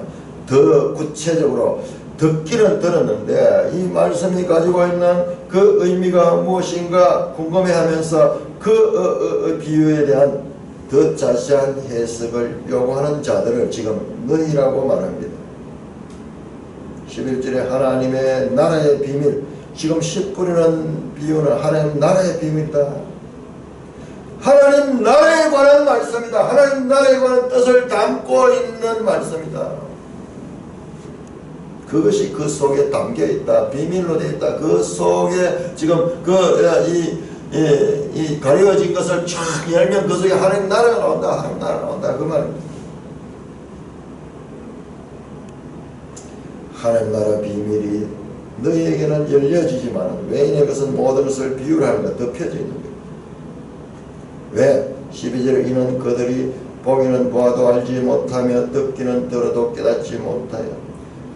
더 구체적으로 듣기는 들었는데 이 말씀이 가지고 있는 그 의미가 무엇인가 궁금해하면서 그 비유에 대한 더 자세한 해석을 요구하는 자들을 지금 너희라고 말합니다. 11절에 하나님의 나라의 비밀, 지금 10뿌리는 비유는 하나님 나라의 비밀이다. 하나님 나라에 관한 말씀이다. 하나님 나라에 관한 뜻을 담고 있는 말씀이다. 그것이 그 속에 담겨 있다. 비밀로 되어 있다. 그 속에 지금 이 가려진 것을 쫙 열면 그 속에 하나님 나라가 나온다. 하나님 나라가 나온다. 그 말입니다. 하나님 나라 비밀이 너희에게는 열려지지만 외인의 것은 모든 것을 비유하는 것 덮여져 있는 거예요. 왜? 12절에 이는 그들이 보기는 보아도 알지 못하며 듣기는 들어도 깨닫지 못하여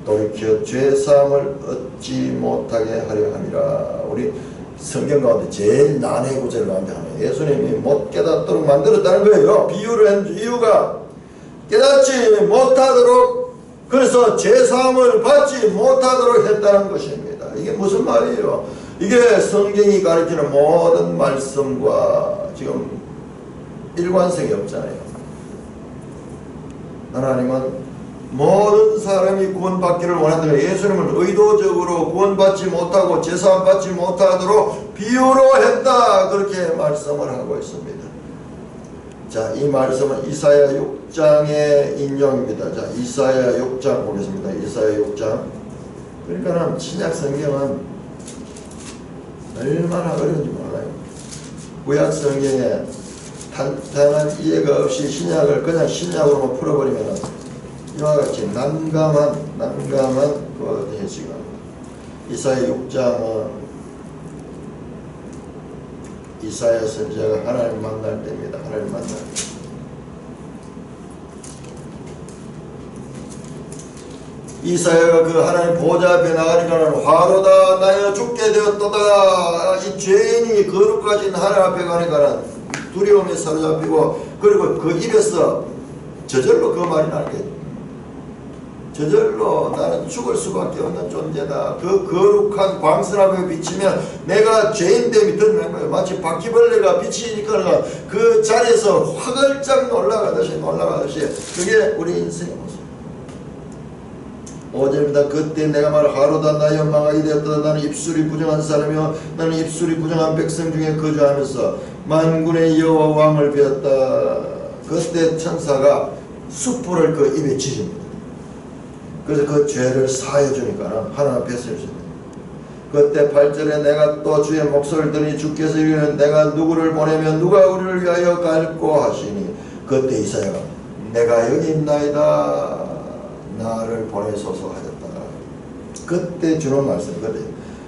돌이켜 죄사함을 얻지 못하게 하려 함이라. 우리 성경 가운데 제일 난해 구절 가운데 하나예요. 예수님이 못 깨닫도록 만들었다는 거예요. 비유를 한 이유가 깨닫지 못하도록, 그래서 죄사함을 받지 못하도록 했다는 것입니다. 이게 무슨 말이에요? 이게 성경이 가르치는 모든 말씀과 지금 일관성이 없잖아요. 하나님은 모든 사람이 구원받기를 원한다. 예수님은 의도적으로 구원받지 못하고 제사함 받지 못하도록 비유로 했다. 그렇게 말씀을 하고 있습니다. 자, 이 말씀은 이사야 6장의 인용입니다. 자, 이사야 6장 보겠습니다. 이사야 6장. 그러니까 신약 성경은 얼마나 어려운지 몰라요. 구약 성경에 탄탄한 이해가 없이 신약을 그냥 신약으로만 풀어버리면 이와 같이 난감한 그 해석이 납니다. 이사야 6장은 이사야 선지자가 하나님 만날 때입니다. 하나님 만날 때. 이사야가 그 하나님 보좌 앞에 나가니까는 화로다 나여 죽게 되었도다. 이 죄인이 거룩하신 하나님 앞에 가니까는 두려움에 사로잡히고, 그리고 그 입에서 저절로 그 말이 나게, 저절로 나는 죽을 수밖에 없는 존재다. 그 거룩한 광선 앞에 비치면 내가 죄인됨이 드러나는 거예요. 마치 바퀴벌레가 비치니까 그 자리에서 화들짝 올라가듯이 그게 우리 인생의 모습. 5절입니다. 그때 내가 말을 하루다 나 연망하게 되었다. 나는 입술이 부정한 사람이요 나는 입술이 부정한 백성 중에 거주하면서 만군의 여호와 왕을 배웠다. 그때 천사가 숯불을 그 입에 지집니다. 그래서 그 죄를 사해 주니까 하나님 앞에 서십니다. 그때 8절에 내가 또 주의 목소리를 들으니 주께서 이르는 내가 누구를 보내면 누가 우리를 위하여 갈꼬 하시니 그때 이사야가 내가 여기 있나이다 나를 보내소서 하였다. 그때 주는 말씀이거든요.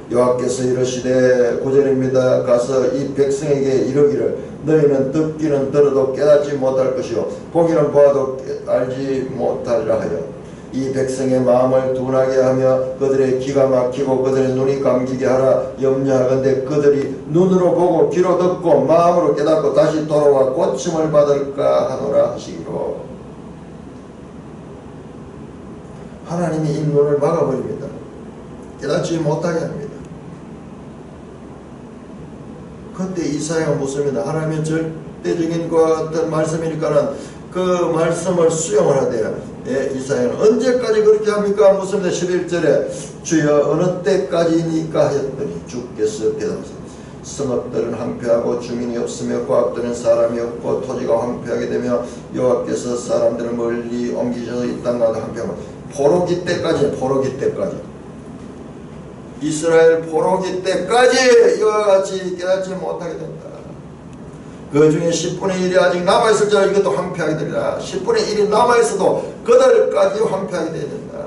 여호와께서 이르시되 9절입니다. 가서 이 백성에게 이르기를 너희는 듣기는 들어도 깨닫지 못할 것이요 보기는 보아도 알지 못하리라 하여 이 백성의 마음을 둔하게 하며 그들의 귀가 막히고 그들의 눈이 감기게 하라. 염려하건대 그들이 눈으로 보고 귀로 듣고 마음으로 깨닫고 다시 돌아와 고침을 받을까 하노라 하시기로. 하나님이 이 눈을 막아버립니다. 깨닫지 못하게 합니다. 그때 이사야가 묻습니다. 하나님의 절대적인 것 같은 말씀이니까는 그 말씀을 수용을 하대요. 예, 이사야는 언제까지 그렇게 합니까? 묻습니다. 11절에 주여 어느 때까지니까 하였더니 주께서 대답하셨습니다. 성읍들은 황폐하고 주민이 없으며 고압들은 사람이 없고 토지가 황폐하게 되며 여호와께서 사람들을 멀리 옮기셔서 이 땅마다 황폐하고 포로기 때까지 이스라엘 포로기 때까지 이와 같이 깨닫지 못하게 된다. 그 중에 10분의 1이 아직 남아있을 줄 이것도 황폐하게 되리라. 10분의 1이 남아있어도 그들까지 황폐하게 되야 된다.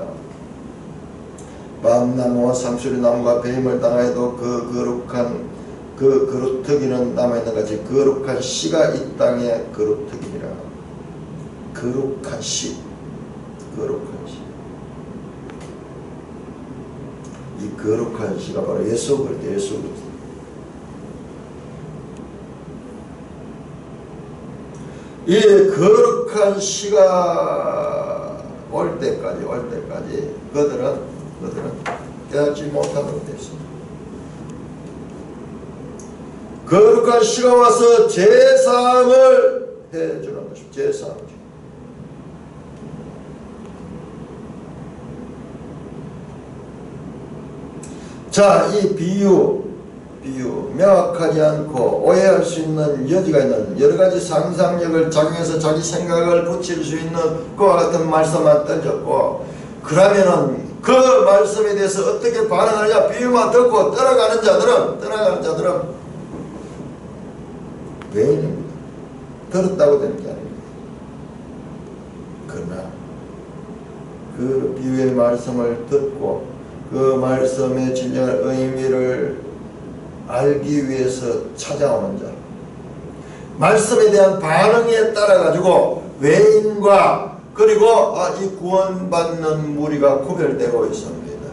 밤나무와 상수리나무가 배임을 당하여도 그 거룩한 그 그루터기는 남아있는 같이 거룩한 씨가 이 땅에 그루터기니라. 거룩한 씨. 이 거룩한 씨가 바로 예수 그리스도. 이 거룩한 시가 올 때까지 그들은 깨닫지 못하도록 되어 있습니다. 거룩한 시가 와서 제사함을 해주는 것입니다. 제사함. 자, 이 비유 명확하지 않고 오해할 수 있는 여지가 있는 여러가지 상상력을 작용해서 자기 생각을 붙일 수 있는 그와 같은 말씀만 던졌고, 그러면은 그 말씀에 대해서 어떻게 반응하느냐, 비유만 듣고 떠나가는 자들은 외인입니다. 들었다고 되는 게 아닙니다. 그러나 그 비유의 말씀을 듣고 그 말씀의 진정한 의미를 알기 위해서 찾아오는 자, 말씀에 대한 반응에 따라 가지고 외인과 그리고 이 구원받는 무리가 구별되고 있습니다.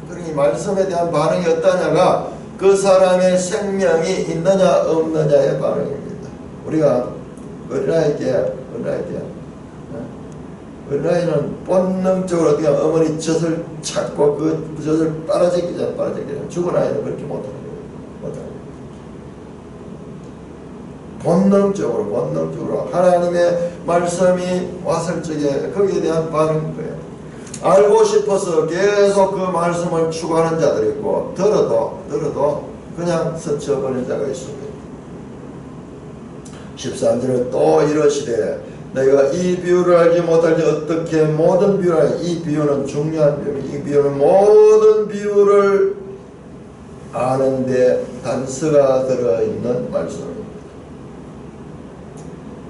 그러니 말씀에 대한 반응이 어떠냐가 그 사람의 생명이 있느냐 없느냐의 반응입니다. 우리가 어린아이는 본능적으로 어떻게 어머니 젖을 찾고 그 젖을 빨아제끼잖아. 죽은 아이는 그렇게 못하는 거예요. 본능적으로 하나님의 말씀이 왔을 적에 거기에 대한 반응인 거예요. 알고 싶어서 계속 그 말씀을 추구하는 자들이 있고, 들어도 그냥 스쳐버리는 자가 있습니다. 13절에 또 이러시되 내가 이 비유를 알지 못할지 어떻게 모든 비유를, 이 비유는 중요한 비유입니다. 이 비유는 모든 비유를 아는데 단서가 들어있는 말씀입니다.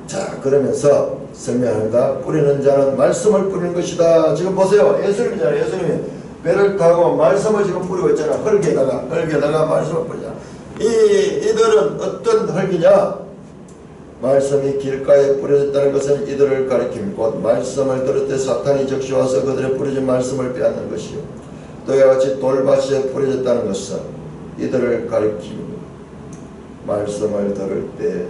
자, 그러면서 설명합니다. 뿌리는 자는 말씀을 뿌리는 것이다. 지금 보세요. 예수님이잖아요. 예수님이 배를 타고 말씀을 지금 뿌리고 있잖아. 흙에다가 말씀을 뿌리잖아. 이들은 어떤 흙이냐? 말씀이 길가에 뿌려졌다는 것은 이들을 가리킵니다. 곧 말씀을 들을 때 사탄이 적시와서 그들의 뿌려진 말씀을 빼앗는 것이요, 또 이와 같이 돌밭에 뿌려졌다는 것은 이들을 가리킵니다. 말씀을 들을 때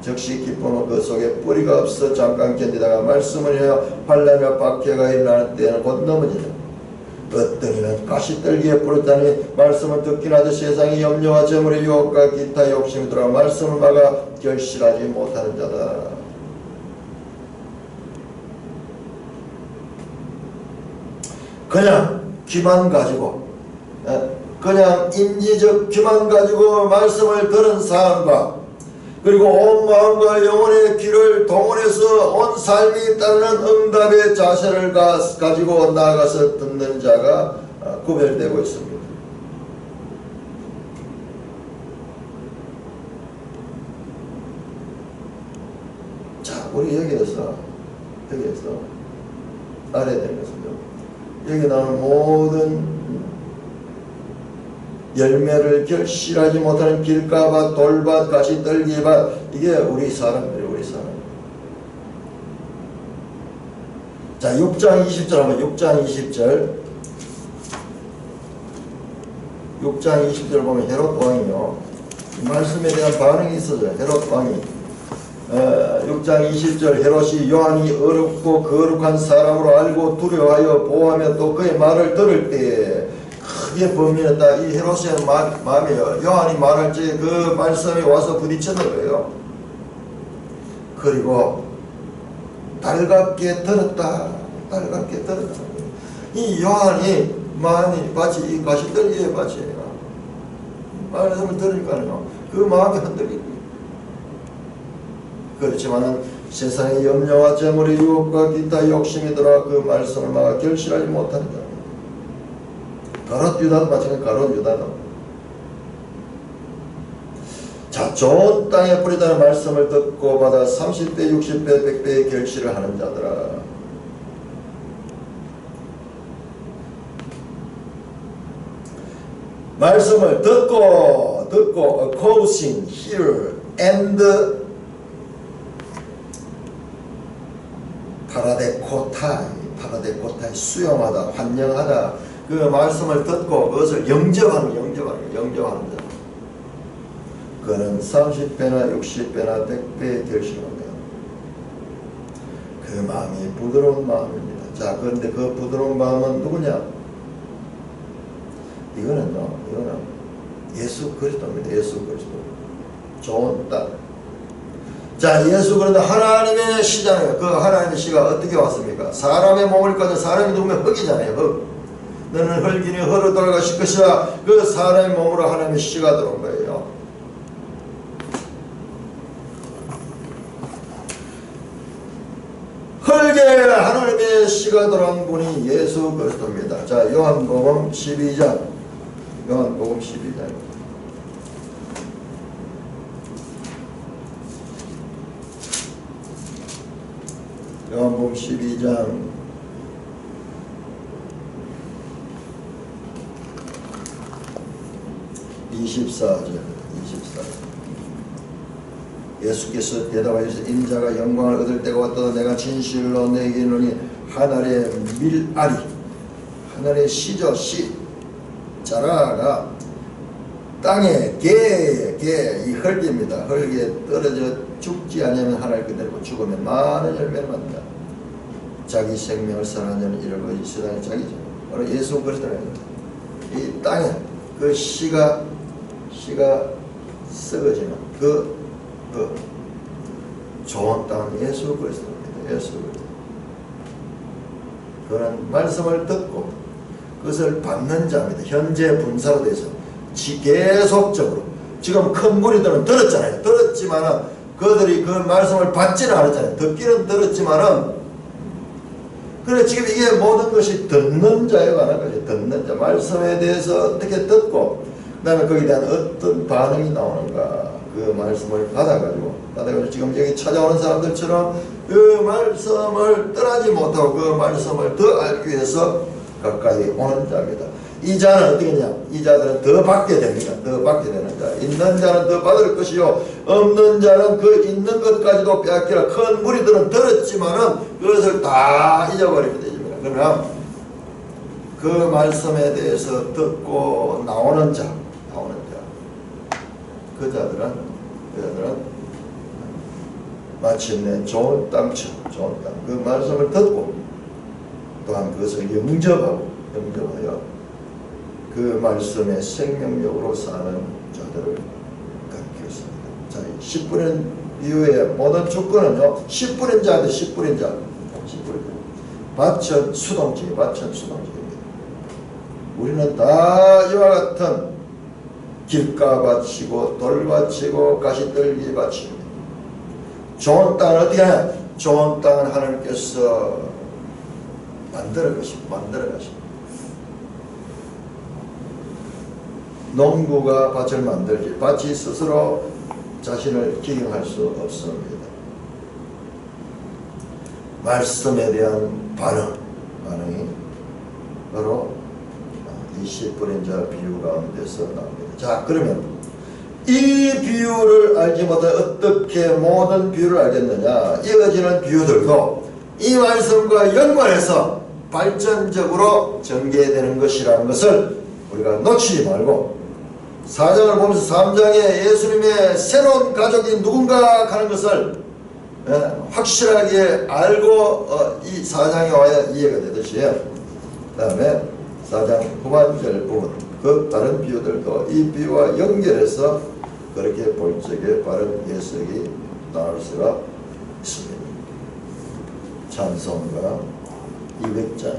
적시 기쁨은 그 속에 뿌리가 없어 잠깐 견디다가 말씀을 해야 환난과 박해가 일어날 때는 곧 넘어지다. 어떤 이는 가시떨기에 뿌렸다니 말씀을 듣긴 하듯 세상의 염려와 재물의 유혹과 기타 욕심이 들어와 말씀을 막아 결실하지 못하는 자다. 그냥 귀만 가지고, 그냥 인지적 귀만 가지고 말씀을 들은 사람과, 그리고 온 마음과 영혼의 귀를 동원해서 온 삶이 따르는 응답의 자세를 가지고 나아가서 듣는 자가 구별되고 있습니다. 자, 우리 여기에서 알아야 되는 것은요, 여기 나오는 모든 열매를 결실하지 못하는 길가밭, 돌밭, 가시떨기밭, 이게 우리 사람들이에요. 우리 사람. 자, 6장 20절 하면 6장 20절 보면 헤롯 왕이요, 말씀에 대한 반응이 있어요. 헤롯 왕이 6장 20절 헤롯이 요한이 어렵고 거룩한 사람으로 알고 두려워하여 보호하며 또 그의 말을 들을 때에 크게 범민했다. 이 헤롯의 마음이에요. 요한이 말할 때 그 말씀이 와서 부딪히는 거예요. 그리고 달갑게 들었다. 이 요한이 마음이 마치 이 가시떨기에 마치 말씀을 들으니까요, 그 마음이 흔들리고. 그렇지만은 세상의 염려와 재물의 유혹과 기타 욕심이 들어와 그 말씀을 막아 결실하지 못하는 자. 가롯 유다도 마찬가지. 가롯 유다도. 자, 좋은 땅에 뿌리다는 말씀을 듣고 받아 30배, 60배, 100배의 결실을 하는 자들아. 말씀을 듣고 causing, hear, and 파라데코타이 수용하다, 환영하다. 그 말씀을 듣고 그것을 영접하는 자. 그는 30배나 60배나 100배의 결실을 합니다. 그 마음이 부드러운 마음입니다. 자, 그런데 그 부드러운 마음은 누구냐? 이거는 예수 그리스도입니다. 예수 그리스도. 좋은 땅. 자, 예수 그리스도 하나님의 씨잖아요. 그 하나님의 씨가 어떻게 왔습니까? 사람의 몸을 가져 사람이 누구면 흙이잖아요. 흙. 너는 흙이니 흙으로 돌아가실 것이라. 그 사람의 몸으로 하나님의 씨가 들어온 거예요. 흙에 하나님의 씨가 들어온 분이 예수 그리스도입니다. 자, 요한복음 12장. 요한복음 12장. 요한복음 12장 24절. 예수께서 대답하시되 인자가 영광을 얻을 때가 왔다. 내가 진실로 너에게 이르노니 하늘의 밀알이, 하늘의 씨죠, 씨, 자라가 땅에 개, 이 흙입니다. 흙에 떨어져 죽지 않으면 하늘 그대로, 죽으면 많은 열매를 맺는다. 자기 생명을 사랑하는 자는 이르고 이 세상의 자기죠. 바로 예수 그리스도는 이 땅에 그 씨가 썩어지는 그 좋은 땅은 예수 그리스도입니다. 예수 그리스도. 그런 말씀을 듣고 그것을 받는 자입니다. 현재 분사로 돼서 계속적으로 지금 큰 무리들은 들었잖아요. 들었지만은 그들이 그 말씀을 받지는 않았잖아요. 듣기는 들었지만은 그래 지금 이게 모든 것이 듣는 자에 관한 것이 듣는 자. 말씀에 대해서 어떻게 듣고 그 다음에 거기에 대한 어떤 반응이 나오는가. 그 말씀을 받아가지고 지금 여기 찾아오는 사람들처럼 그 말씀을 떠나지 못하고 그 말씀을 더 알기 위해서 가까이 오는 자입니다. 이 자는 어떻게 했냐? 이 자들은 더 받게 됩니다. 더 받게 되는 자. 있는 자는 더 받을 것이요 없는 자는 그 있는 것까지도 빼앗기라. 큰 무리들은 들었지만은 그것을 다 잊어버리게 됩니다. 그러나 그 말씀에 대해서 듣고 나오는 자, 그 자들은 마침내 좋은 땅처럼, 좋은 땅, 그 말씀을 듣고 또한 그것을 영접하여 그 말씀의 생명력으로 사는 자들을 가리켰습니다. 자, 10분의 비유의 모든 조건은요, 10분의 자인데 10분의 자. 밭은 수동적입니다. 우리는 다 이와 같은 길가 바치고 돌 바치고 가시떨기 바칩니다. 좋은 땅을 어떻게 하냐? 좋은 땅을 하나님께서 만들어 가십니다. 농부가 밭을 만들지 밭이 스스로 자신을 기경할 수 없습니다. 말씀에 대한 반응이 바로 이 10분의 자 비유 가운데서 나옵니다. 자, 그러면 이 비유를 알지 못해 어떻게 모든 비유를 알겠느냐? 이어지는 비유들도 이 말씀과 연관해서 발전적으로 전개되는 것이라는 것을 우리가 놓치지 말고 4장을 보면서 3장에 예수님의 새로운 가족이 누군가 하는 것을 확실하게 알고 이 4장에 와야 이해가 되듯이 그 다음에 4장 후반절 부분 그 다른 비유들도 이 비유와 연결해서 그렇게 볼 적에 바른 해석이 나올 수가 있습니다. 찬송가 200장